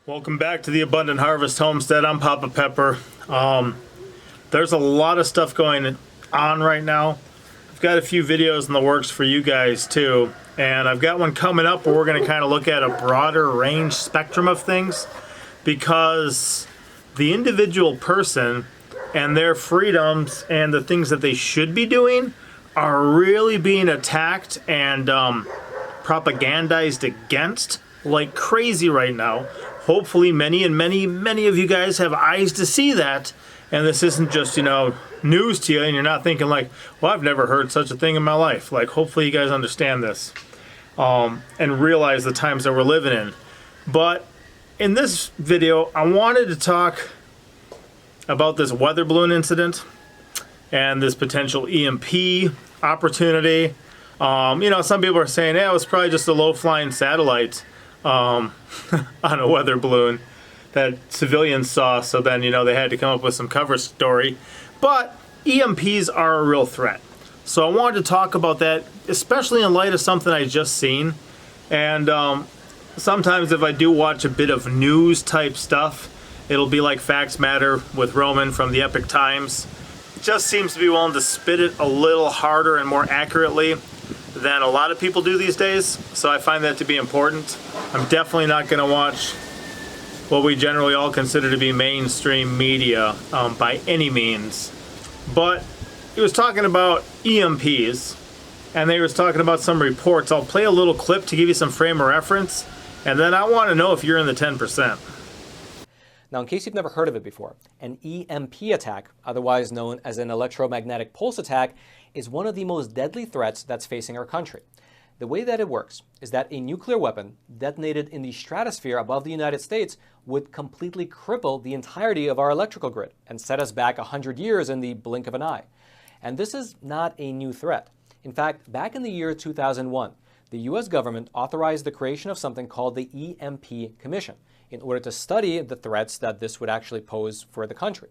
Welcome back to the Abundant Harvest Homestead. I'm Papa Pepper. There's a lot of stuff going on right now. I've got a few videos in the works for you guys too, and I've got one coming up where we're going to kind of look at a broader range spectrum of things, because the individual person and their freedoms and the things that they should be doing are really being attacked and propagandized against like crazy right now. Hopefully many of you guys have eyes to see that, and this isn't just, news to you, and you're not thinking like, well, I've never heard such a thing in my life. Like, hopefully you guys understand this and realize the times that we're living in. But in this video, I wanted to talk about this weather balloon incident and this potential EMP opportunity. Some people are saying, it was probably just a low-flying satellite on a weather balloon that civilians saw, so then they had to come up with some cover story. But EMPs are a real threat, so I wanted to talk about that, especially in light of something I just seen. And sometimes if I do watch a bit of news type stuff, it'll be like Facts Matter with Roman from the Epic Times. Just seems to be willing to spit it a little harder and more accurately than a lot of people do these days, so I find that to be important. I'm definitely not going to watch what we generally all consider to be mainstream media by any means. But he was talking about EMPs, and they was talking about some reports. I'll play a little clip to give you some frame of reference, and then I want to know if you're in the 10%. Now, in case you've never heard of it before, an EMP attack, otherwise known as an electromagnetic pulse attack, is one of the most deadly threats that's facing our country. The way that it works is that a nuclear weapon detonated in the stratosphere above the United States would completely cripple the entirety of our electrical grid and set us back 100 years in the blink of an eye. And this is not a new threat. In fact, back in the year 2001, the US government authorized the creation of something called the EMP Commission in order to study the threats that this would actually pose for the country.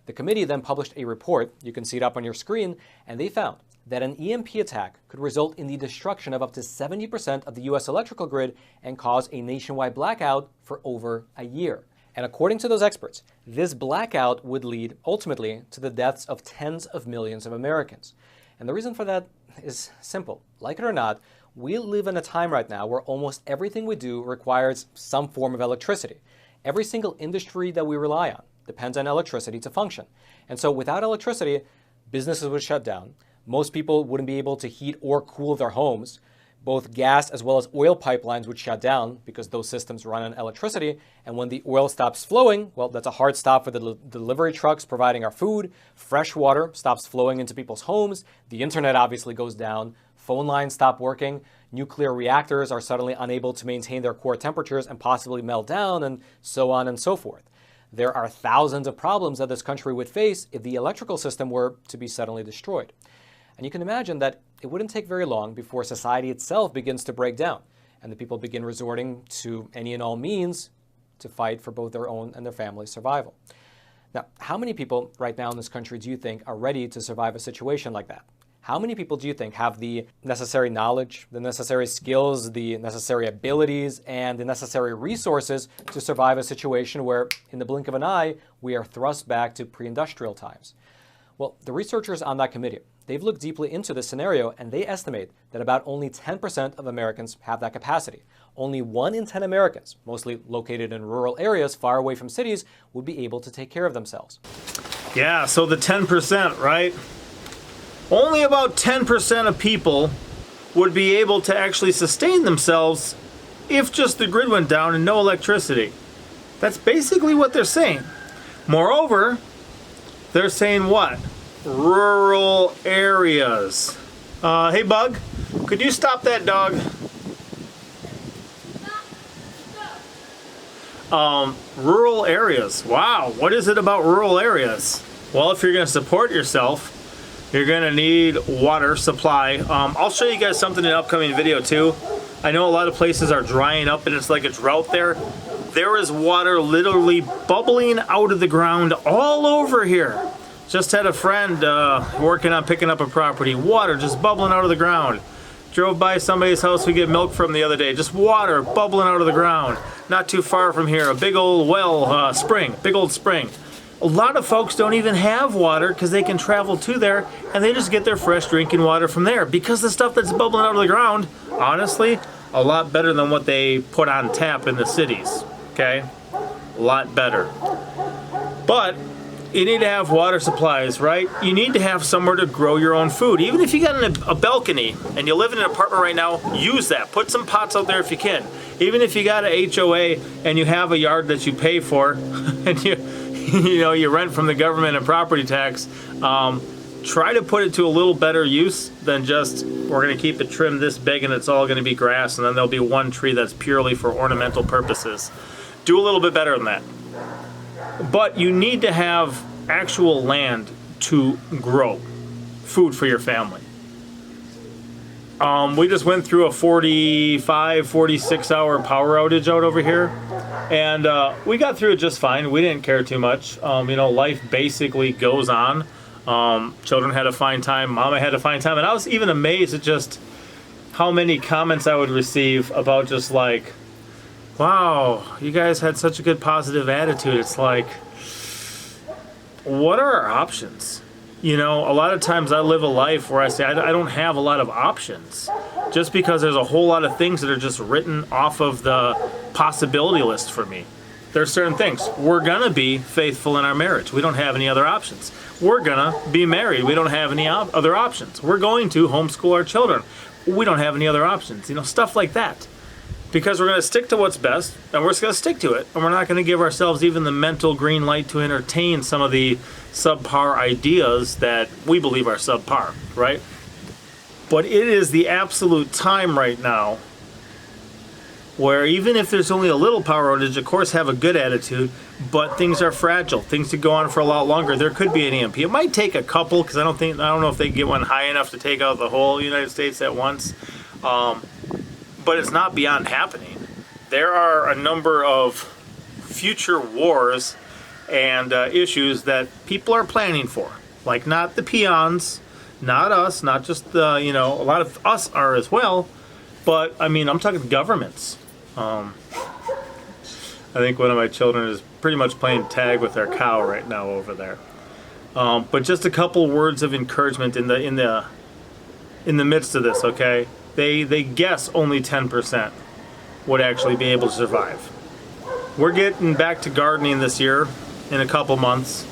The committee then published a report, you can see it up on your screen, and they found that an EMP attack could result in the destruction of up to 70% of the US electrical grid and cause a nationwide blackout for over a year. And according to those experts, this blackout would lead ultimately to the deaths of tens of millions of Americans. And the reason for that is simple. Like it or not, we live in a time right now where almost everything we do requires some form of electricity. Every single industry that we rely on depends on electricity to function. And so without electricity, businesses would shut down. Most people wouldn't be able to heat or cool their homes. Both gas as well as oil pipelines would shut down because those systems run on electricity. And when the oil stops flowing, well, that's a hard stop for the delivery trucks providing our food. Fresh water stops flowing into people's homes. The internet obviously goes down. Phone lines stop working. Nuclear reactors are suddenly unable to maintain their core temperatures and possibly melt down, and so on and so forth. There are thousands of problems that this country would face if the electrical system were to be suddenly destroyed. And you can imagine that it wouldn't take very long before society itself begins to break down, and the people begin resorting to any and all means to fight for both their own and their family's survival. Now, how many people right now in this country do you think are ready to survive a situation like that? How many people do you think have the necessary knowledge, the necessary skills, the necessary abilities, and the necessary resources to survive a situation where, in the blink of an eye, we are thrust back to pre-industrial times? Well, the researchers on that committee, they've looked deeply into this scenario, and they estimate that about only 10% of Americans have that capacity. Only 1 in 10 Americans, mostly located in rural areas far away from cities, would be able to take care of themselves. Yeah, so the 10%, right? Only about 10% of people would be able to actually sustain themselves if just the grid went down and no electricity. That's basically what they're saying. Moreover, they're saying what? Rural areas. Hey, Bug, could you stop that dog? Rural areas. Wow, what is it about rural areas? Well, if you're going to support yourself, you're going to need water supply. I'll show you guys something in an upcoming video too. I know a lot of places are drying up and it's like a drought there. There is water literally bubbling out of the ground all over here. Just had a friend working on picking up a property. Water just bubbling out of the ground. Drove by somebody's house we get milk from the other day. Just water bubbling out of the ground. Not too far from here, a big old well, spring, big old spring. A lot of folks don't even have water because they can travel to there and they just get their fresh drinking water from there because the stuff that's bubbling out of the ground, honestly, a lot better than what they put on tap in the cities, okay? A lot better. But you need to have water supplies, right? You need to have somewhere to grow your own food. Even if you got a balcony and you live in an apartment right now, use that. Put some pots out there if you can. Even if you got an HOA and you have a yard that you pay for and you rent from the government and property tax, try to put it to a little better use than just, we're gonna keep it trimmed this big and it's all gonna be grass and then there'll be one tree that's purely for ornamental purposes. Do a little bit better than that. But you need to have actual land to grow food for your family. We just went through a 45, 46 hour power outage out over here. And we got through it just fine. We didn't care too much. Life basically goes on. Children had a fine time. Mama had a fine time. And I was even amazed at just how many comments I would receive about just like, wow, you guys had such a good positive attitude. It's like, what are our options? A lot of times I live a life where I say I don't have a lot of options just because there's a whole lot of things that are just written off of the possibility list for me. There's certain things. We're gonna be faithful in our marriage. We don't have any other options. We're gonna be married. We don't have any other options. We're going to homeschool our children. We don't have any other options. Stuff like that. Because we're going to stick to what's best, and we're just going to stick to it. And we're not going to give ourselves even the mental green light to entertain some of the subpar ideas that we believe are subpar, right? But it is the absolute time right now where even if there's only a little power outage, of course, have a good attitude, but things are fragile. Things could go on for a lot longer. There could be an EMP. It might take a couple, because I don't know if they can get one high enough to take out the whole United States at once. But it's not beyond happening. There are a number of future wars and issues that people are planning for. Like not the peons, not us, not just the, a lot of us are as well. But I'm talking governments. I think one of my children is pretty much playing tag with their cow right now over there. But just a couple words of encouragement in the midst of this, okay? They guess only 10% would actually be able to survive. We're getting back to gardening this year in a couple months.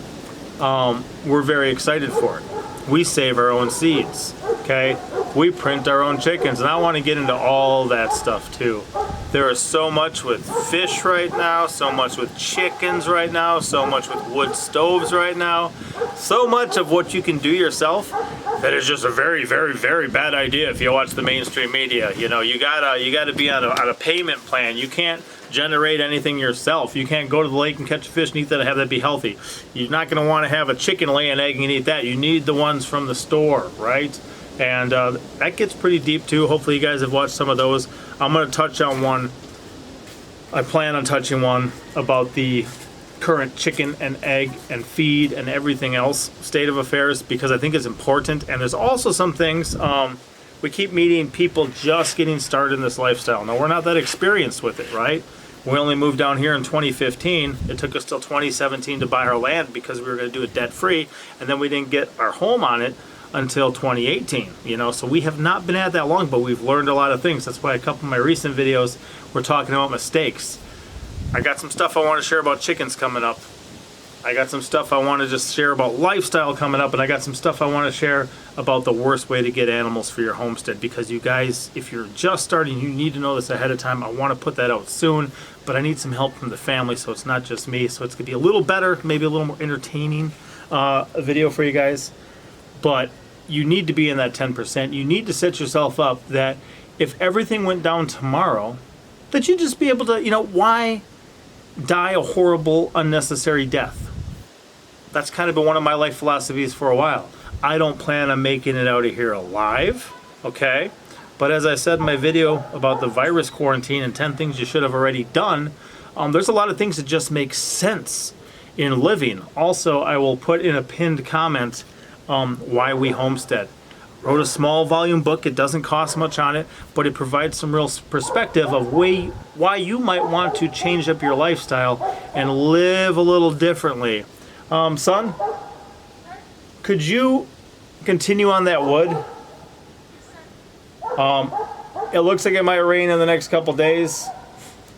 We're very excited for it. We save our own seeds, okay? We print our own chickens, and I want to get into all that stuff too. There is so much with fish right now, so much with chickens right now, so much with wood stoves right now, so much of what you can do yourself that is just a very, very, very bad idea if you watch the mainstream media. You gotta be on a payment plan. You can't generate anything yourself. You can't go to the lake and catch a fish and eat that and have that be healthy. You're not going to want to have a chicken lay an egg and eat that. You need the ones from the store, right? And that gets pretty deep too. Hopefully you guys have watched some of those. I'm going to touch on one. I plan on touching one about the current chicken and egg and feed and everything else state of affairs, because I think it's important. And there's also some things, we keep meeting people just getting started in this lifestyle. Now, we're not that experienced with it, right? We only moved down here in 2015. It took us till 2017 to buy our land because we were going to do it debt-free, and then we didn't get our home on it until 2018, so we have not been at that long, but we've learned a lot of things. That's why a couple of my recent videos were talking about mistakes. I got some stuff I want to share about chickens coming up. I got some stuff I want to just share about lifestyle coming up, and I got some stuff I want to share about the worst way to get animals for your homestead, because you guys, if you're just starting, you need to know this ahead of time. I want to put that out soon, but I need some help from the family, so it's not just me. So it's going to be a little better, maybe a little more entertaining video for you guys. But you need to be in that 10%. You need to set yourself up that if everything went down tomorrow, that you just be able to, why die a horrible, unnecessary death? That's kind of been one of my life philosophies for a while. I don't plan on making it out of here alive, okay? But as I said in my video about the virus quarantine and 10 things you should have already done, there's a lot of things that just make sense. in living. Also, I will put in a pinned comment why we homestead. Wrote a small volume book. It doesn't cost much on it, but it provides some real perspective of why you might want to change up your lifestyle and live a little differently. Son, could you continue on that wood? It looks like it might rain in the next couple days.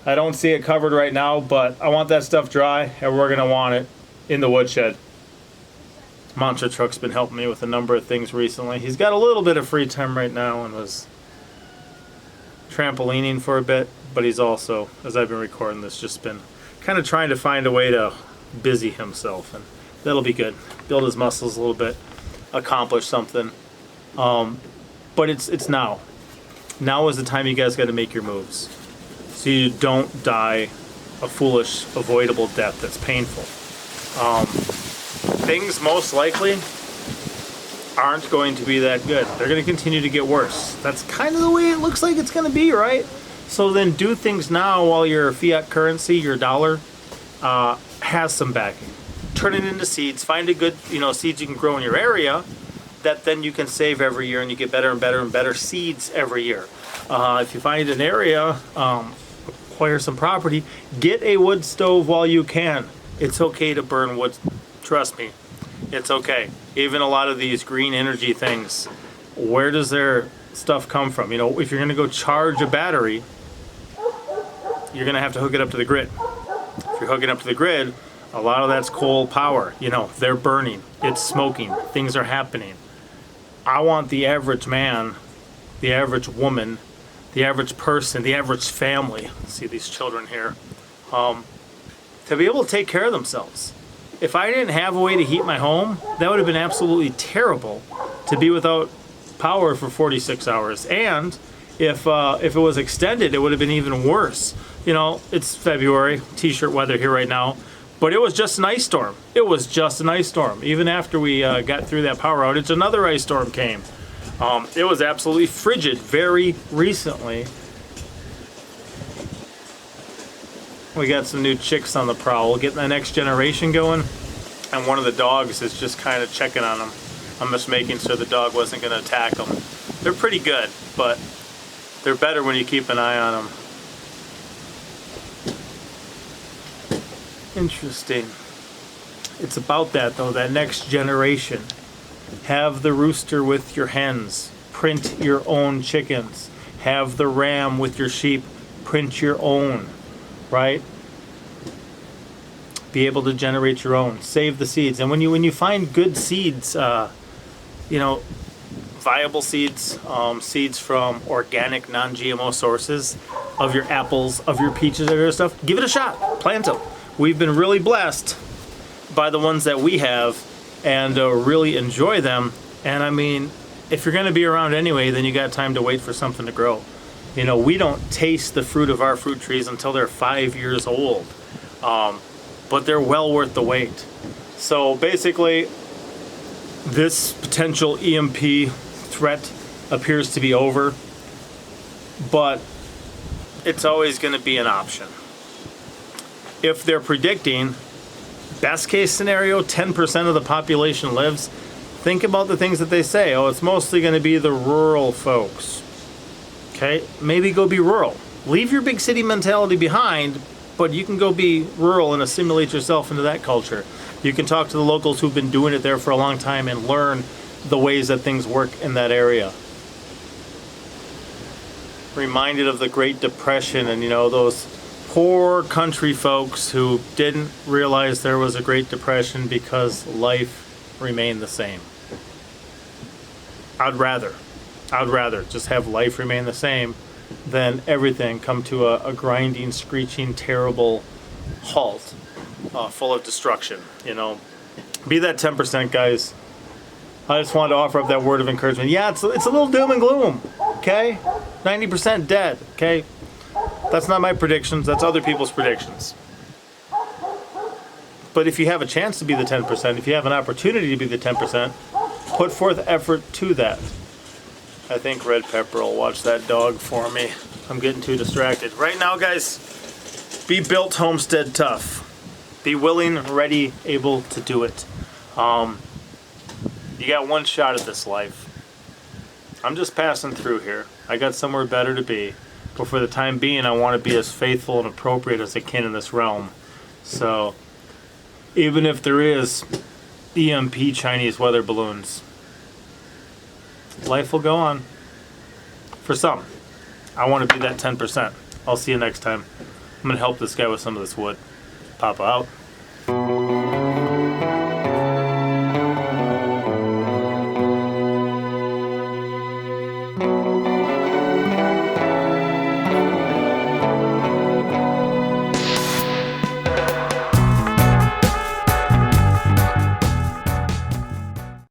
I don't see it covered right now, but I want that stuff dry, and we're gonna want it in the woodshed. Monster Truck's been helping me with a number of things recently. He's got a little bit of free time right now and was trampolining for a bit, but he's also, as I've been recording this, just been kind of trying to find a way to busy himself, and that'll be good. Build his muscles a little bit, accomplish something. But it's now. Now is the time you guys got to make your moves, so you don't die a foolish, avoidable death that's painful. Things most likely aren't going to be that good. They're going to continue to get worse. That's kind of the way it looks like it's going to be, right? So then do things now while your fiat currency, your dollar, has some backing. Turn it into seeds. Find a good, seeds you can grow in your area that then you can save every year, and you get better and better and better seeds every year. If you find an area, acquire some property, get a wood stove while you can. It's okay to burn wood. Trust me, it's okay. Even a lot of these green energy things, where does their stuff come from? If you're gonna go charge a battery, you're gonna have to hook it up to the grid. If you're hooking up to the grid, a lot of that's coal power. They're burning, it's smoking, things are happening. I want the average man, the average woman, the average person, the average family, see these children here, to be able to take care of themselves. If I didn't have a way to heat my home, that would have been absolutely terrible to be without power for 46 hours. And if it was extended, it would have been even worse. It's February, t-shirt weather here right now, but it was just an ice storm. It was just an ice storm. Even after we got through that power outage, another ice storm came. It was absolutely frigid very recently. We got some new chicks on the prowl, getting the next generation going, and one of the dogs is just kind of checking on them. I'm just making sure the dog wasn't going to attack them. They're pretty good, but they're better when you keep an eye on them. Interesting. It's about that though, that next generation. Have the rooster with your hens. Print your own chickens. Have the ram with your sheep. Print your own. Right? Be able to generate your own. Save the seeds. And when you find good seeds, viable seeds, seeds from organic, non-GMO sources of your apples, of your peaches, of your stuff, give it a shot. Plant them. We've been really blessed by the ones that we have and really enjoy them. And I mean, if you're going to be around anyway, then you got time to wait for something to grow. We don't taste the fruit of our fruit trees until they're 5 years old, but they're well worth the wait. So basically, this potential EMP threat appears to be over, but it's always going to be an option. If they're predicting, best case scenario, 10% of the population lives, think about the things that they say. Oh, it's mostly going to be the rural folks. Okay, maybe go be rural. Leave your big city mentality behind, but you can go be rural and assimilate yourself into that culture. You can talk to the locals who've been doing it there for a long time and learn the ways that things work in that area. Reminded of the Great Depression and those poor country folks who didn't realize there was a Great Depression because life remained the same. I'd rather just have life remain the same than everything come to a grinding, screeching, terrible halt, full of destruction. Be that 10%, guys. I just wanted to offer up that word of encouragement. Yeah, it's a little doom and gloom, okay? 90% dead, okay? That's not my predictions, that's other people's predictions. But if you have a chance to be the 10%, if you have an opportunity to be the 10%, put forth effort to that. I think Red Pepper will watch that dog for me. I'm getting too distracted. Right now, guys, be built homestead tough. Be willing, ready, able to do it. You got one shot at this life. I'm just passing through here. I got somewhere better to be. But for the time being, I want to be as faithful and appropriate as I can in this realm. So, even if there is EMP Chinese weather balloons, life will go on. For some. I want to be that 10%. I'll see you next time. I'm going to help this guy with some of this wood. Papa out.